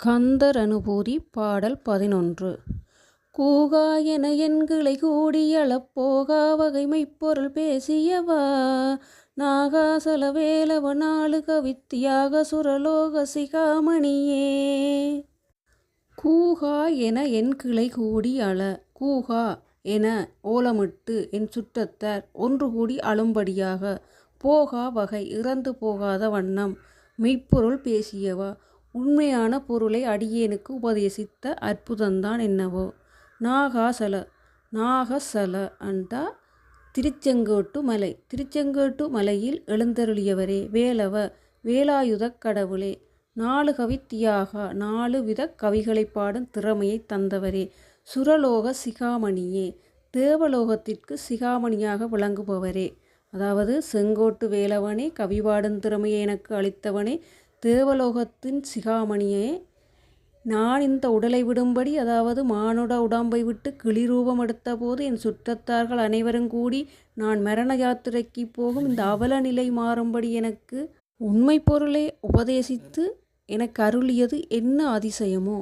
கந்தர் அனுபூதி பாடல் 11. கூகா என எண்கிளை கூடியளப் போகா வகை மெய்ப்பொருள் பேசியவா நாகாசல வேலவ நாலு கவித்தியாக சுரலோக சிகாமணியே. கூகா என எண்கிளை கூடி அழ. கூகா என ஓலமிட்டு என் சுற்றத்தார் ஒன்று கூடி அழும்படியாக போகா வகை இறந்து போகாத வண்ணம் மெய்ப்பொருள் பேசியவா உண்மையான பொருளை அடியேனுக்கு உபதேசித்த அற்புதந்தான் என்னவோ. நாகாசல நாகசல அண்டா திருச்செங்கோட்டு மலை. திருச்செங்கோட்டு மலையில் எழுந்தருளியவரே. வேலவ வேலாயுதக் கடவுளே. நாலு கவித்தியாக 4 வித கவிகளை பாடும் திறமையை தந்தவரே. சுரலோக சிகாமணியே. தேவலோகத்திற்கு சிகாமணியாக விளங்குபவரே. அதாவது செங்கோட்டு வேலவனே, கவி பாடும் திறமையை எனக்கு அளித்தவனே, தேவலோகத்தின் சிகாமணியே. நான் இந்த உடலை விடும்படி, அதாவது மானுட உடம்பை விட்டு கிளிரூபம் எடுத்த போது என் சுற்றத்தார்கள் அனைவரும் கூடி நான் மரண யாத்திரைக்கு போகும் இந்த அவல நிலை மாறும்படி எனக்கு உண்மை பொருளை உபதேசித்து எனக்கு அருளியது என்ன அதிசயமோ.